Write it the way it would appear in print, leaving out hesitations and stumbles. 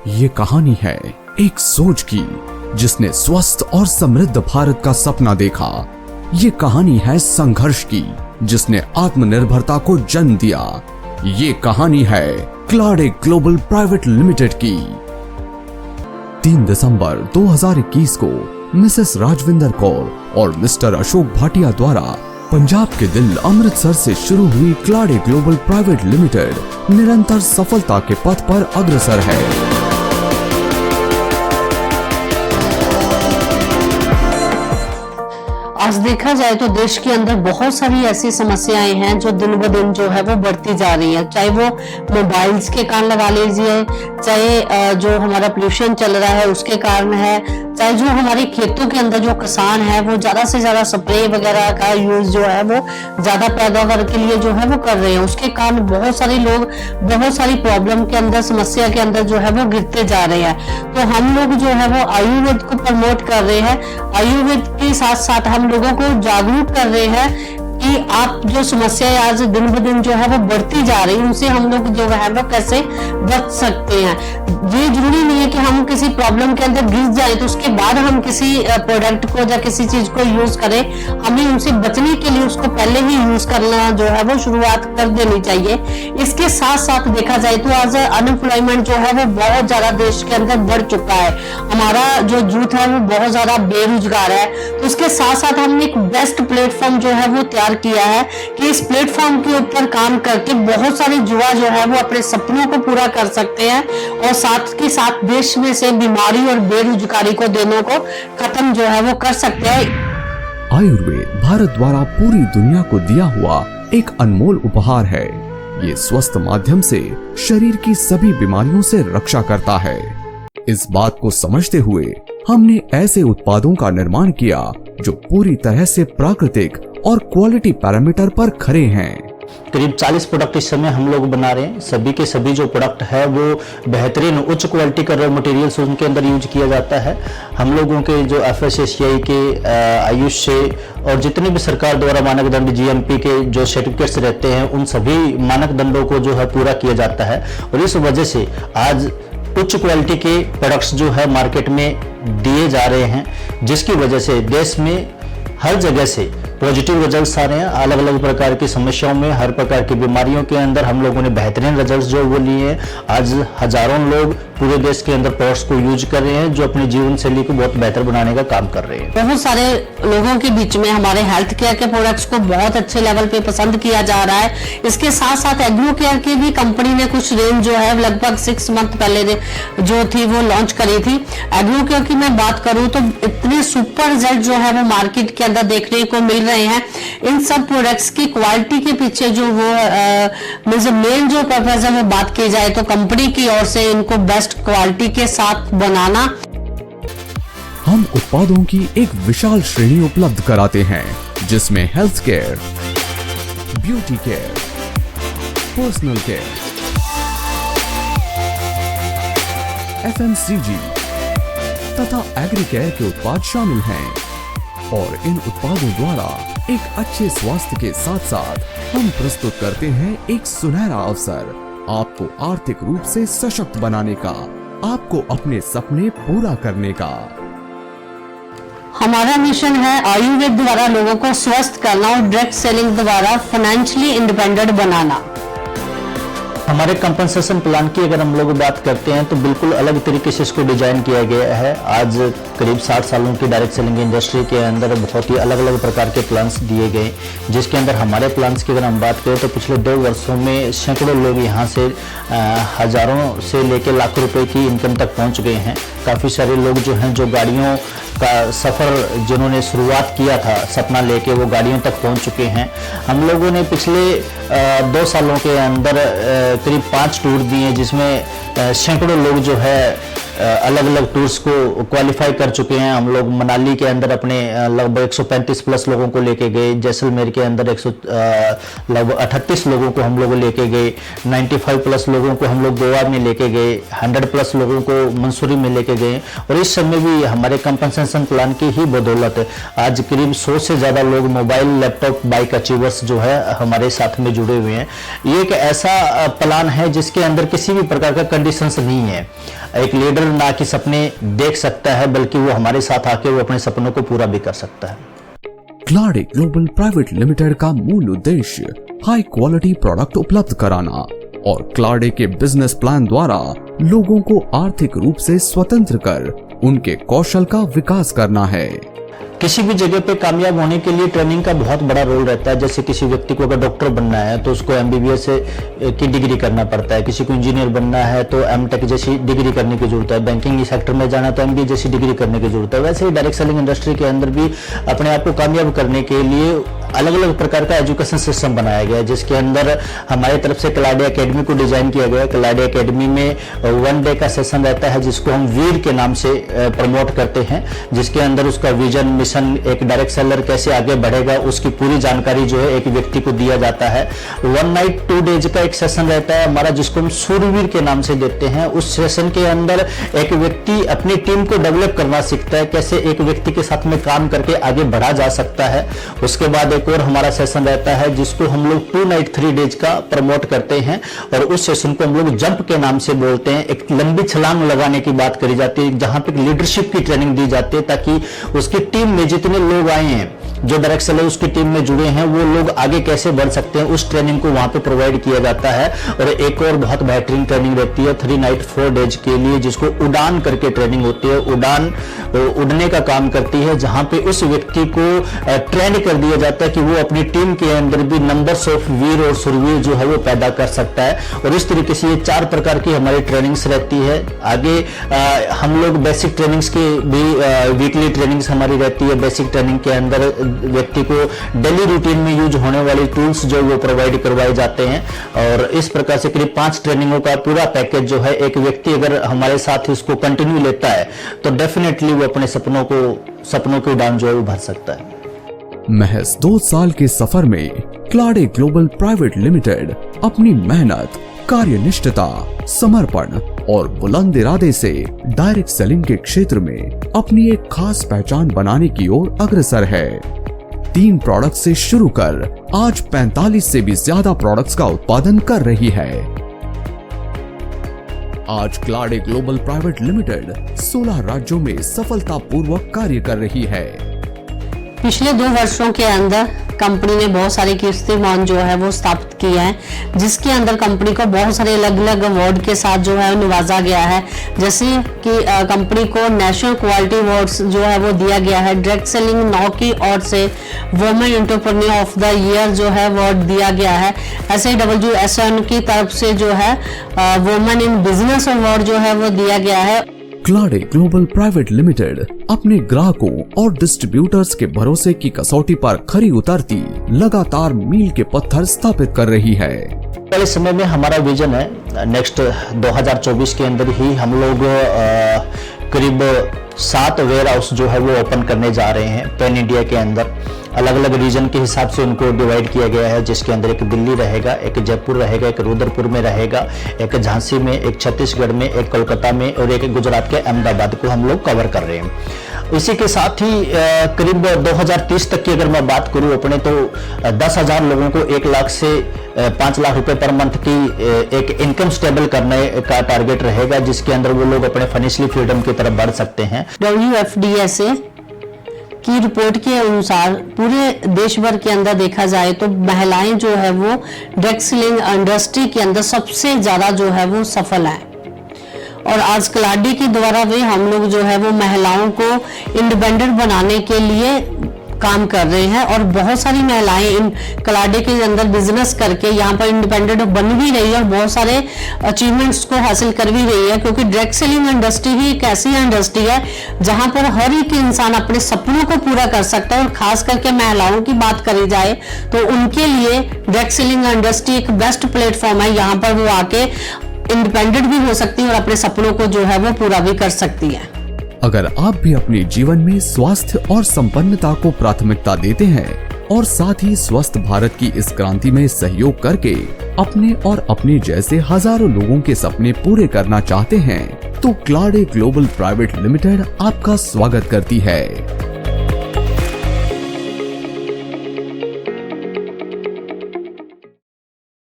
ये कहानी है एक सोच की जिसने स्वस्थ और समृद्ध भारत का सपना देखा। ये कहानी है संघर्ष की जिसने आत्मनिर्भरता को जन्म दिया। ये कहानी है क्लाडे ग्लोबल प्राइवेट लिमिटेड की। 3 दिसंबर 2021 को मिसेस राजविंदर कौर और मिस्टर अशोक भाटिया द्वारा पंजाब के दिल अमृतसर से शुरू हुई क्लाडे ग्लोबल प्राइवेट लिमिटेड निरंतर सफलता के पथ पर अग्रसर है। आज देखा जाए तो देश के अंदर बहुत सारी ऐसी समस्याएं हैं जो दिन ब दिन जो है वो बढ़ती जा रही है, चाहे वो मोबाइल्स के कारण लगा लीजिए, चाहे जो हमारा पोल्यूशन चल रहा है उसके कारण है, चाहे जो हमारे खेतों के अंदर जो किसान है वो ज्यादा से ज्यादा स्प्रे वगैरह का यूज जो है वो ज्यादा पैदावार के लिए जो है वो कर रहे हैं, उसके कारण बहुत सारे लोग बहुत सारी प्रॉब्लम के अंदर समस्या के अंदर जो है वो गिरते जा रहे हैं। तो हम लोग जो है वो आयुर्वेद को प्रमोट कर रहे हैं, आयुर्वेद के साथ साथ हम लोगों को जागरूक कर रहे हैं कि आप जो समस्याएं आज दिन ब दिन जो है वो बढ़ती जा रही है उनसे हम लोग जो है वो कैसे बच सकते हैं। ये जरूरी नहीं है कि हम किसी प्रॉब्लम के अंदर गिर जाए तो उसके बाद हम किसी प्रोडक्ट को या किसी चीज को यूज करें, हमें उनसे बचने के लिए उसको पहले ही यूज करना जो है वो शुरुआत कर देनी चाहिए। इसके साथ साथ देखा जाए तो आज अनएम्प्लॉयमेंट जो है वो बहुत ज्यादा देश के अंदर बढ़ चुका है, हमारा जो यूथ है वो बहुत ज्यादा बेरोजगार है। तो उसके साथ साथ हमने एक बेस्ट प्लेटफॉर्म जो है वो तैयार किया है कि इस प्लेटफॉर्म के ऊपर काम करके बहुत सारे युवा जो है वो अपने सपनों को पूरा कर सकते हैं और साथ के साथ देश में से बीमारी और बेरोजगारी को दोनों को खत्म जो है वो कर सकते हैं। आयुर्वेद भारत द्वारा पूरी दुनिया को दिया हुआ एक अनमोल उपहार है। ये स्वस्थ माध्यम से शरीर की सभी बीमारियों से रक्षा करता है। इस बात को समझते हुए हमने ऐसे उत्पादों का निर्माण किया जो पूरी तरह से प्राकृतिक और क्वालिटी पैरामीटर पर खरे हैं। करीब 40 प्रोडक्ट इस समय हम लोग बना रहे हैं। सभी के सभी जो प्रोडक्ट है वो बेहतरीन उच्च क्वालिटी का रॉ मटेरियल्स उनके अंदर यूज किया जाता है। हम लोगों के जो FSSAI के आयुष से और जितने भी सरकार द्वारा मानक दंड GMP के जो सर्टिफिकेट्स रहते हैं उन सभी मानक दंडों को जो है पूरा किया जाता है और इस वजह से आज उच्च क्वालिटी के प्रोडक्ट्स जो है मार्केट में दिए जा रहे हैं, जिसकी वजह से देश में हर जगह से पॉजिटिव रिजल्ट्स आ रहे हैं। अलग अलग प्रकार की समस्याओं में, हर प्रकार की बीमारियों के अंदर हम लोगों ने बेहतरीन रिजल्ट्स जो वो लिए हैं। आज हजारों लोग पूरे देश के अंदर प्रोडक्ट्स को यूज कर रहे हैं जो अपनी जीवन शैली को बहुत बेहतर बनाने का काम कर रहे हैं। बहुत सारे लोगों के बीच में हमारे हेल्थ केयर के प्रोडक्ट्स को बहुत अच्छे लेवल पे पसंद किया जा रहा है। इसके साथ साथ एग्रो केयर की भी कंपनी ने कुछ रेंज जो है लगभग 6 मंथ पहले जो थी वो लॉन्च करी थी। एग्रो केयर की मैं बात करूं तो इतने सुपर रिजल्ट जो है वो मार्केट के अंदर देखने को मिल रहे हैं। इन सब प्रोडक्ट्स की क्वालिटी के पीछे जो वो मेन जो पर्पज है वो बात की जाए तो कंपनी की ओर से इनको बेस्ट क्वालिटी के साथ बनाना। हम उत्पादों की एक विशाल श्रेणी उपलब्ध कराते हैं जिसमें health care, beauty care, personal care, FMCG तथा एग्री केयर के उत्पाद शामिल हैं और इन उत्पादों द्वारा एक अच्छे स्वास्थ्य के साथ साथ हम प्रस्तुत करते हैं एक सुनहरा अवसर आपको आर्थिक रूप से सशक्त बनाने का, आपको अपने सपने पूरा करने का। हमारा मिशन है आयुर्वेद द्वारा लोगों को स्वस्थ करना और डायरेक्ट सेलिंग द्वारा फाइनेंशियली इंडिपेंडेंट बनाना। हमारे कंपनसेशन प्लान की अगर हम लोग बात करते हैं तो बिल्कुल अलग तरीके से इसको डिजाइन किया गया है। आज करीब 60 सालों की डायरेक्ट सेलिंग इंडस्ट्री के अंदर बहुत ही अलग अलग प्रकार के प्लान्स दिए गए, जिसके अंदर हमारे प्लान्स की अगर हम बात करें तो पिछले 2 वर्षों में सैकड़ों लोग यहाँ से हजारों से लेकर लाखों रुपए की इनकम तक पहुँच गए हैं। काफ़ी सारे लोग जो हैं जो गाड़ियों का सफ़र जिन्होंने शुरुआत किया था सपना लेके वो गाड़ियों तक पहुंच चुके हैं। हम लोगों ने पिछले 2 सालों के अंदर करीब 5 टूर दिए जिसमें सैकड़ों लोग जो है अलग अलग टूर्स को क्वालिफाई कर चुके हैं। हम लोग मनाली के अंदर अपने लगभग 135 प्लस लोगों को लेके गए, जैसलमेर के अंदर लगभग 38 लोगों को हम लोग लेके गए, 95 प्लस लोगों को हम लोग गोवा में लेके गए, 100 प्लस लोगों को मंसूरी में लेके गए। और इस समय भी हमारे कंपनसेशन प्लान की ही बदौलत आज करीब 100 से ज़्यादा लोग मोबाइल, लैपटॉप, बाइक अचीवर्स जो है हमारे साथ में जुड़े हुए हैं। ये एक ऐसा प्लान है जिसके अंदर किसी भी प्रकार का कंडीशंस नहीं है। एक लीडर ना कि सपने देख सकता है, बल्कि वो हमारे साथ आके वो अपने सपनों को पूरा भी कर सकता है। क्लाडे ग्लोबल प्राइवेट लिमिटेड का मूल उद्देश्य हाई क्वालिटी प्रोडक्ट उपलब्ध कराना और क्लाडे के बिजनेस प्लान द्वारा लोगों को आर्थिक रूप से स्वतंत्र कर उनके कौशल का विकास करना है। किसी भी जगह पे कामयाब होने के लिए ट्रेनिंग का बहुत बड़ा रोल रहता है। जैसे किसी व्यक्ति को अगर डॉक्टर बनना है तो उसको MBBS की डिग्री करना पड़ता है, किसी को इंजीनियर बनना है तो M.Tech जैसी डिग्री करने की जरूरत है, बैंकिंग सेक्टर में जाना तो MBA जैसी डिग्री करने की जरूरत है। वैसे ही डायरेक्ट सेलिंग इंडस्ट्री के अंदर भी अपने आप को कामयाब करने के लिए अलग अलग प्रकार का एजुकेशन सिस्टम बनाया गया है, जिसके अंदर हमारी तरफ से क्लाडे एकेडमी को डिजाइन किया गया है। क्लाडे एकेडमी में 1 डे का सेशन रहता है जिसको हम वीर के नाम से प्रमोट करते हैं, जिसके अंदर उसका विजन, मिशन, एक डायरेक्ट सेलर कैसे आगे बढ़ेगा उसकी पूरी जानकारी जो है एक व्यक्ति को दिया जाता है। 1 नाइट 2 डेज का एक सेशन रहता है हमारा जिसको हम सूरवीर के नाम से देते हैं। उस सेशन के अंदर एक व्यक्ति अपनी टीम को डेवलप करना सीखता है, कैसे एक व्यक्ति के साथ में काम करके आगे बढ़ा जा सकता है। उसके बाद एक और हमारा सेशन रहता है जिसको हम लोग 2 नाइट 3 डेज का प्रमोट करते हैं और उस सेशन को हम लोग जंप के नाम से बोलते हैं। एक लंबी छलांग लगाने की बात करी जाती है, जहां पे लीडरशिप की ट्रेनिंग दी जाती है ताकि उसकी टीम में जितने लोग आए हैं, जो डायरेक्ट सेलर उसकी टीम में जुड़े हैं, वो लोग आगे कैसे बढ़ सकते हैं, उस ट्रेनिंग को वहां पे प्रोवाइड किया जाता है। और एक और बहुत बेहतरीन ट्रेनिंग रहती है 3 नाइट 4 डेज के लिए, जिसको उड़ान करके ट्रेनिंग होती है। उड़ान उड़ने का काम करती है, जहां पे उस व्यक्ति को ट्रेन कर दिया जाता है कि वो अपनी टीम के अंदर भी नंबर्स ऑफ वीर और सुरवीर जो है वो पैदा कर सकता है। और इस तरीके से ये 4 प्रकार की हमारी ट्रेनिंग्स रहती है। आगे हम लोग बेसिक ट्रेनिंग्स की भी वीकली ट्रेनिंग्स हमारी रहती है। बेसिक ट्रेनिंग के अंदर व्यक्ति को डेली रूटीन में यूज होने वाली टूल्स जो वो प्रोवाइड करवाए जाते हैं। और इस प्रकार से करीब 5 ट्रेनिंगों का पूरा पैकेज जो है एक व्यक्ति अगर हमारे साथ इसको कंटिन्यू लेता है तो डेफिनेटली वो अपने सपनों की उड़ान जो है वो भर सकता है। महज 2 साल के सफर में क्लाडे ग्लोबल प्राइवेट लिमिटेड अपनी मेहनत, कार्यनिष्ठता, समर्पण और बुलंद इरादे से डायरेक्ट सेलिंग के क्षेत्र में अपनी एक खास पहचान बनाने की ओर अग्रसर है। 3 प्रोडक्ट से शुरू कर आज 45 से भी ज्यादा प्रोडक्ट्स का उत्पादन कर रही है। आज क्लाडे ग्लोबल प्राइवेट लिमिटेड 16 राज्यों में सफलतापूर्वक कार्य कर रही है। पिछले 2 वर्षों के अंदर कंपनी ने बहुत सारे कीर्तिमान जो है वो स्थापित किए हैं, जिसके अंदर कंपनी को बहुत सारे अलग अलग अवार्ड के साथ जो है नवाजा गया है। जैसे कि कंपनी को नेशनल क्वालिटी अवार्ड्स जो है वो दिया गया है। डायरेक्ट सेलिंग नौ की ओर से women entrepreneur of the year जो है अवार्ड दिया गया है। ऐसे WSN की तरफ से जो है वुमेन इन बिजनेस अवार्ड जो है वो दिया गया है। क्लाडे ग्लोबल प्राइवेट लिमिटेड अपने ग्राहकों और डिस्ट्रीब्यूटर्स के भरोसे की कसौटी पर खरी उतरती लगातार मील के पत्थर स्थापित कर रही है। पहले समय में हमारा विजन है नेक्स्ट 2024 के अंदर ही हम लोग करीब 7 वेयर हाउस जो है वो ओपन करने जा रहे हैं पैन इंडिया के अंदर। अलग अलग रीजन के हिसाब से उनको डिवाइड किया गया है, जिसके अंदर एक दिल्ली रहेगा, एक जयपुर रहेगा, एक रुद्रपुर में रहेगा, एक झांसी में, एक छत्तीसगढ़ में, एक कोलकाता में और एक गुजरात के अहमदाबाद को हम लोग कवर कर रहे हैं। इसी के साथ ही करीब 2030 तक की अगर मैं बात करूं अपने तो 10,000 लोगों को 1 लाख से 5 लाख रुपए पर मंथ की एक इनकम स्टेबल करने का टारगेट रहेगा, जिसके अंदर वो लोग अपने फाइनेंशियल फ्रीडम की तरफ बढ़ सकते हैं। WFDSA की रिपोर्ट के अनुसार पूरे देश भर के अंदर देखा जाए तो महिलाएं जो है वो डायरेक्ट सेलिंग इंडस्ट्री के अंदर सबसे ज्यादा जो है वो सफल है। और आज क्लाडे के द्वारा भी हम लोग जो है वो महिलाओं को इंडिपेंडेंट बनाने के लिए काम कर रहे हैं और बहुत सारी महिलाएं इन क्लाडे के अंदर बिजनेस करके यहाँ पर इंडिपेंडेंट बन भी रही है और बहुत सारे अचीवमेंट्स को हासिल कर भी रही है। क्योंकि डायरेक्ट सेलिंग इंडस्ट्री ही एक ऐसी इंडस्ट्री है जहाँ पर हर एक इंसान अपने सपनों को पूरा कर सकता है। और खास करके महिलाओं की बात करी जाए तो उनके लिए डायरेक्ट सेलिंग इंडस्ट्री एक बेस्ट प्लेटफॉर्म है। यहाँ पर वो आके इंडिपेंडेंट भी हो सकती है और अपने सपनों को जो है वो पूरा भी कर सकती है। अगर आप भी अपने जीवन में स्वास्थ्य और संपन्नता को प्राथमिकता देते हैं और साथ ही स्वस्थ भारत की इस क्रांति में सहयोग करके अपने और अपने जैसे हजारों लोगों के सपने पूरे करना चाहते हैं, तो क्लाडे ग्लोबल प्राइवेट लिमिटेड आपका स्वागत करती है।